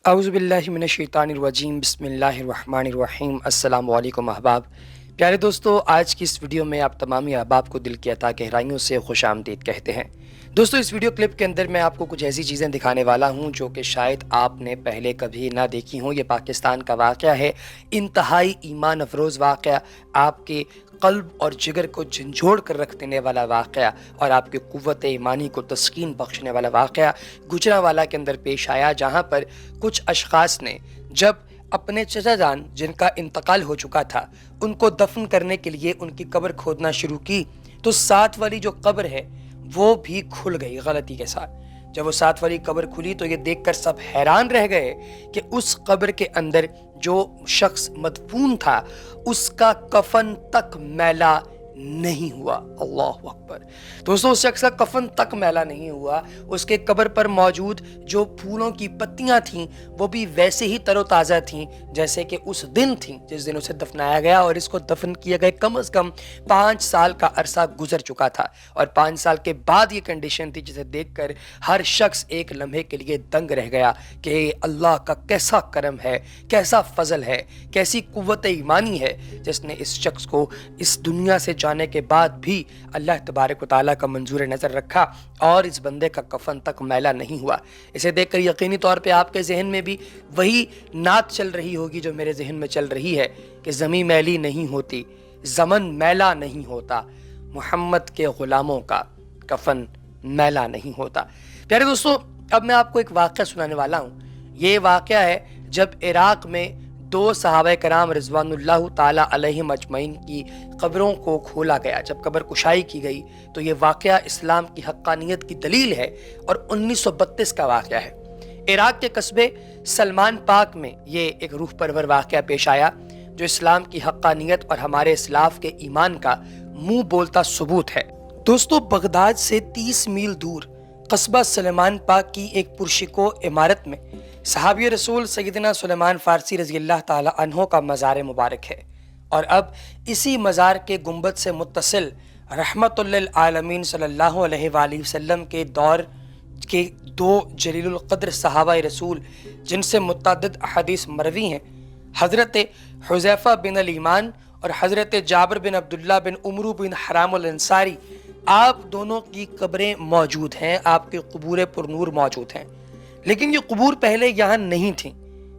اعوذ باللہ من الشیطان الرجیم بسم اللہ الرحمن الرحیم السلام علیکم احباب. پیارے دوستو، آج کی اس ویڈیو میں آپ تمامی احباب کو دل کی عطا گہرائیوں سے خوش آمدید کہتے ہیں. دوستو، اس ویڈیو کلپ کے اندر میں آپ کو کچھ ایسی چیزیں دکھانے والا ہوں جو کہ شاید آپ نے پہلے کبھی نہ دیکھی ہوں. یہ پاکستان کا واقعہ ہے، انتہائی ایمان افروز واقعہ، آپ کے قلب اور جگر کو جھنجھوڑ کر رکھ دینے والا واقعہ اور آپ کی قوت ایمانی کو تسکین بخشنے والا واقعہ گجرانوالہ کے اندر پیش آیا، جہاں پر کچھ اشخاص نے جب اپنے چچا جان جن کا انتقال ہو چکا تھا ان کو دفن کرنے کے لیے ان کی قبر کھودنا شروع کی تو ساتھ والی جو قبر ہے وہ بھی کھل گئی غلطی کے ساتھ. جب وہ ساتھ والی قبر کھلی تو یہ دیکھ کر سب حیران رہ گئے کہ اس قبر کے اندر جو شخص مدفون تھا اس کا کفن تک میلا نہیں ہوا. اللہ اکبر. دوستو، اس شخص کا کفن تک میلا نہیں ہوا. اس کے قبر پر موجود جو پھولوں کی پتیاں تھیں وہ بھی ویسے ہی تر و تازہ تھیں جیسے کہ اس دن تھیں جس دن اسے دفنایا گیا، اور اس کو دفن کیے گئے کم از کم 5 سال کا عرصہ گزر چکا تھا، اور 5 سال کے بعد یہ کنڈیشن تھی جسے دیکھ کر ہر شخص ایک لمحے کے لیے دنگ رہ گیا کہ اللہ کا کیسا کرم ہے، کیسا فضل ہے، کیسی قوت ایمانی ہے جس نے اس شخص کو اس دنیا سے جانے کے بعد بھی اللہ تبارک و تعالیٰ کا منظور نظر رکھا اور اس بندے کا کفن تک میلا نہیں ہوا. اسے دیکھ کر یقینی طور پہ آپ کے ذہن میں بھی وہی نعت چل رہی ہوگی جو میرے ذہن میں چل رہی ہے کہ زمیں میلی نہیں ہوتی، زمن میلا نہیں ہوتا، محمد کے غلاموں کا کفن میلا نہیں ہوتا. پیارے دوستو، اب میں آپ کو ایک واقعہ سنانے والا ہوں. یہ واقعہ ہے جب عراق میں 2 صحابہ کرام رضوان اللہ تعالیٰ علیہم اجمعین کی قبروں کو کھولا گیا. جب قبر کشائی کی گئی تو یہ واقعہ اسلام کی حقانیت کی دلیل ہے اور 1932 کا واقعہ ہے. عراق کے قصبے سلمان پاک میں یہ ایک روح پرور واقعہ پیش آیا جو اسلام کی حقانیت اور ہمارے اسلاف کے ایمان کا منہ بولتا ثبوت ہے. دوستو، بغداد سے 30 میل دور قصبہ سلمان پاک کی ایک پرشکو عمارت میں صحابی رسول سیدنا سلیمان فارسی رضی اللہ تعالی عنہ کا مزار مبارک ہے، اور اب اسی مزار کے گنبد سے متصل رحمت للعالمین صلی اللہ علیہ وآلہ وسلم کے دور کے 2 جلیل القدر صحابہ رسول جن سے متعدد احادیث مروی ہیں، حضرت حذیفہ بن الیمان اور حضرت جابر بن عبداللہ بن عمرو بن حرام الانصاری، آپ دونوں کی قبریں موجود ہیں، آپ کے قبور پرنور موجود ہیں. لیکن یہ قبور پہلے یہاں نہیں تھیں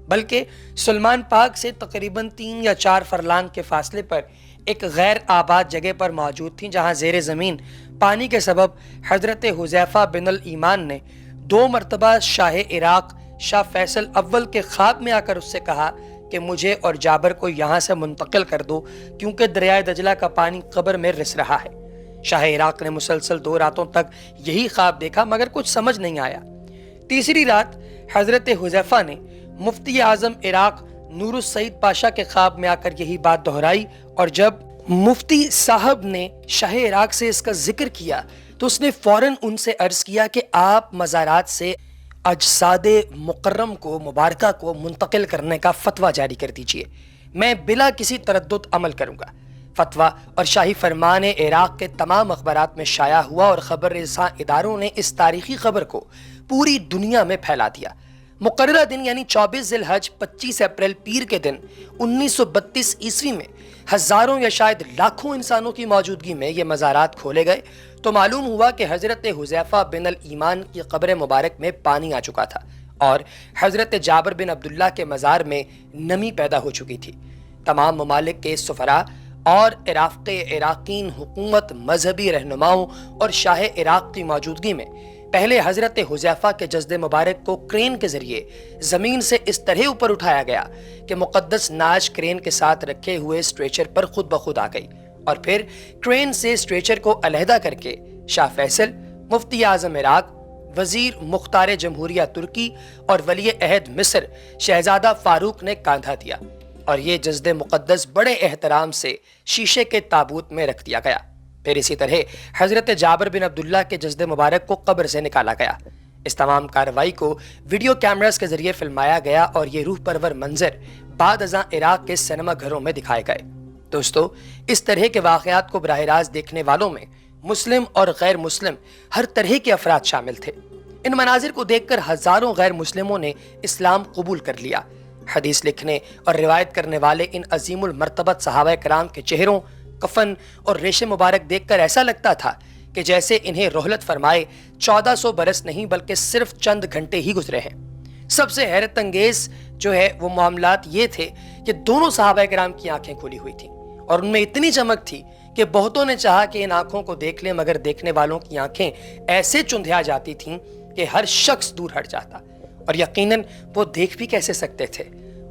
بلکہ سلمان پاک سے تقریباً 3 یا 4 فرلانگ کے فاصلے پر ایک غیر آباد جگہ پر موجود تھیں، جہاں زیر زمین پانی کے سبب حضرت حذیفہ بن الیمان نے 2 مرتبہ شاہ عراق شاہ فیصل اول کے خواب میں آ کر اس سے کہا کہ مجھے اور جابر کو یہاں سے منتقل کر دو کیونکہ دریائے دجلہ کا پانی قبر میں رس رہا ہے. شاہ عراق نے مسلسل 2 راتوں تک یہی خواب دیکھا مگر کچھ سمجھ نہیں آیا. تیسری رات حضرت حذیفہ نے مفتی اعظم عراق نور السعید پاشا کے خواب میں آ کر یہی بات دہرائی، اور جب مفتی صاحب نے شاہ عراق سے اس کا ذکر کیا تو اس نے فوراً ان سے عرض کیا کہ آپ مزارات سے اجساد مکرم کو مبارکہ کو منتقل کرنے کا فتویٰ جاری کر دیجئے، میں بلا کسی تردد عمل کروں گا. فتویٰ اور شاہی فرمان عراق کے تمام اخبارات میں شائع ہوا اور خبر رساں اداروں نے اس تاریخی خبر کو پوری دنیا میں پھیلا دیا. مقررہ دن یعنی 24 ذی الحج 25 اپریل پیر کے دن 1932 عیسوی میں ہزاروں یا شاید لاکھوں انسانوں کی موجودگی میں یہ مزارات کھولے گئے تو معلوم ہوا کہ حضرت حذیفہ بن الیمان کی قبر مبارک میں پانی آ چکا تھا اور حضرت جابر بن عبداللہ کے مزار میں نمی پیدا ہو چکی تھی. تمام ممالک کے سفراء اور عراق کے عراقین، حکومت، مذہبی رہنماؤں اور شاہ عراق کی موجودگی میں پہلے حضرت حذیفہ کے جسد مبارک کو کرین کے ذریعے زمین سے اس طرح اوپر اٹھایا گیا کہ مقدس ناش کرین کے ساتھ رکھے ہوئے اسٹریچر پر خود بخود آ گئی، اور پھر کرین سے اسٹریچر کو علیحدہ کر کے شاہ فیصل، مفتی اعظم عراق، وزیر مختار جمہوریہ ترکی اور ولی عہد مصر شہزادہ فاروق نے کاندھا دیا، اور یہ جسد مقدس بڑے احترام سے شیشے کے تابوت میں رکھ دیا گیا. پھر اسی طرح حضرت جابر بن عبداللہ کے جسد مبارک کو قبر سے نکالا گیا. اس تمام کارروائی کو ویڈیو کیمراز کے ذریعے فلمایا گیا اور یہ روح پرور منظر بعد ازاں عراق کے سینما گھروں میں دکھائے گئے. دوستو، اس طرح کے واقعات کو براہ راست دیکھنے والوں میں مسلم اور غیر مسلم ہر طرح کے افراد شامل تھے. ان مناظر کو دیکھ کر ہزاروں غیر مسلموں نے اسلام قبول کر لیا۔ حدیث لکھنے اور روایت کرنے والے ان عظیم المرتبت صحابہ کرام کے چہروں، کفن اور ریشے مبارک دیکھ کر ایسا لگتا تھا کہ جیسے انہیں رحلت فرمائے 1400 برس نہیں بلکہ صرف چند گھنٹے ہی گزرے ہیں۔ سب سے حیرت انگیز جو ہے وہ معاملات یہ تھے کہ دونوں صحابہ کرام کی آنکھیں کھلی ہوئی تھیں اور ان میں اتنی چمک تھی کہ بہتوں نے چاہا کہ ان آنکھوں کو دیکھ لیں، مگر دیکھنے والوں کی آنکھیں ایسے چندھیا جاتی تھیں کہ ہر شخص دور ہٹ جاتا، اور یقیناً وہ دیکھ بھی کیسے سکتے تھے۔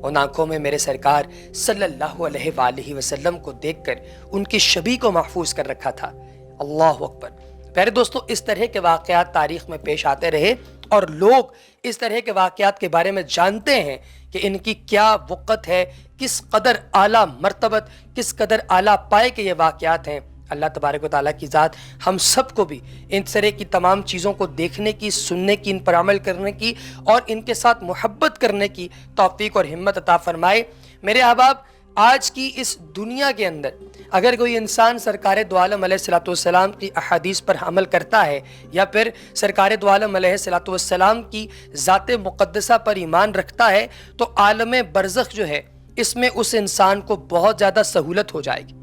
ان آنکھوں میں میرے سرکار صلی اللہ علیہ وآلہ وسلم کو دیکھ کر ان کی شبیہ کو محفوظ کر رکھا تھا۔ اللہ اکبر۔ پیارے دوستو، اس طرح کے واقعات تاریخ میں پیش آتے رہے اور لوگ اس طرح کے واقعات کے بارے میں جانتے ہیں کہ ان کی کیا وقت ہے، کس قدر اعلیٰ مرتبت، کس قدر اعلیٰ پائے کے یہ واقعات ہیں۔ اللہ تبارک و تعالیٰ کی ذات ہم سب کو بھی ان طرح کی تمام چیزوں کو دیکھنے کی، سننے کی، ان پر عمل کرنے کی اور ان کے ساتھ محبت کرنے کی توفیق اور ہمت عطا فرمائے۔ میرے احباب، آج کی اس دنیا کے اندر اگر کوئی انسان سرکار دو عالم علیہ الصلوۃ والسلام کی احادیث پر عمل کرتا ہے یا پھر سرکار دو عالم علیہ الصلوۃ والسلام کی ذات مقدسہ پر ایمان رکھتا ہے تو عالم برزخ جو ہے اس میں اس انسان کو بہت زیادہ سہولت ہو جائے گی۔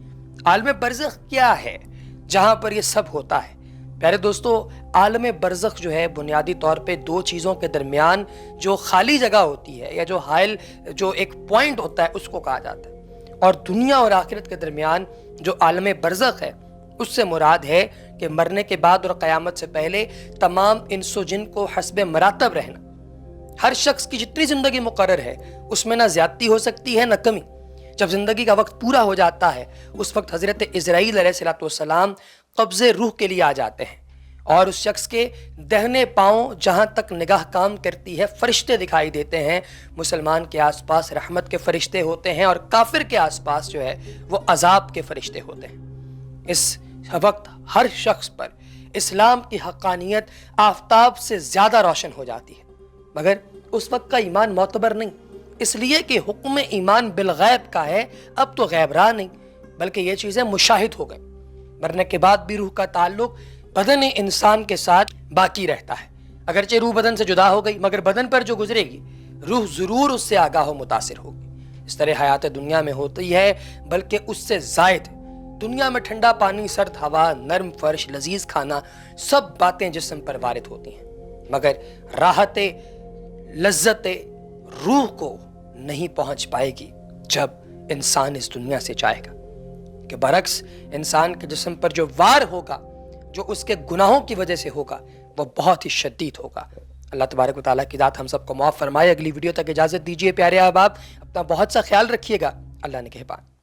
عالم برزخ کیا ہے جہاں پر یہ سب ہوتا ہے؟ پیارے دوستو، عالم برزخ جو ہے بنیادی طور پہ دو چیزوں کے درمیان جو خالی جگہ ہوتی ہے یا جو حائل جو ایک پوائنٹ ہوتا ہے اس کو کہا جاتا ہے، اور دنیا اور آخرت کے درمیان جو عالم برزخ ہے اس سے مراد ہے کہ مرنے کے بعد اور قیامت سے پہلے تمام انس و جن کو حسب مراتب رہنا۔ ہر شخص کی جتنی زندگی مقرر ہے اس میں نہ زیادتی ہو سکتی ہے نہ کمی۔ جب زندگی کا وقت پورا ہو جاتا ہے اس وقت حضرت اسرائیل علیہ الصلوۃ والسلام قبض روح کے لیے آ جاتے ہیں اور اس شخص کے دہنے پاؤں جہاں تک نگاہ کام کرتی ہے فرشتے دکھائی دیتے ہیں۔ مسلمان کے آس پاس رحمت کے فرشتے ہوتے ہیں اور کافر کے آس پاس جو ہے وہ عذاب کے فرشتے ہوتے ہیں۔ اس وقت ہر شخص پر اسلام کی حقانیت آفتاب سے زیادہ روشن ہو جاتی ہے، مگر اس وقت کا ایمان معتبر نہیں، اس لیے کہ حکم ایمان بالغیب کا ہے۔ اب تو غیب رہا نہیں بلکہ یہ چیزیں مشاہد ہو گئیں۔ مرنے کے بعد بھی روح کا تعلق بدن انسان کے ساتھ باقی رہتا ہے، اگرچہ روح بدن سے جدا ہو گئی مگر بدن پر جو گزرے گی روح ضرور اس سے آگاہ و متاثر ہوگی۔ اس طرح حیات دنیا میں ہوتی ہے بلکہ اس سے زائد۔ دنیا میں ٹھنڈا پانی، سرد ہوا، نرم فرش، لذیذ کھانا، سب باتیں جسم پر وارد ہوتی ہیں، مگر راحت لذت روح کو نہیں پہنچ پائے گی جب انسان اس دنیا سے جائے گا، کہ برعکس انسان کے جسم پر جو وار ہوگا، جو اس کے گناہوں کی وجہ سے ہوگا، وہ بہت ہی شدید ہوگا۔ اللہ تبارک و تعالیٰ کی ذات ہم سب کو معاف فرمائے۔ اگلی ویڈیو تک اجازت دیجیے پیارے احباب، اپنا بہت سا خیال رکھیے گا۔ اللہ نگہبان۔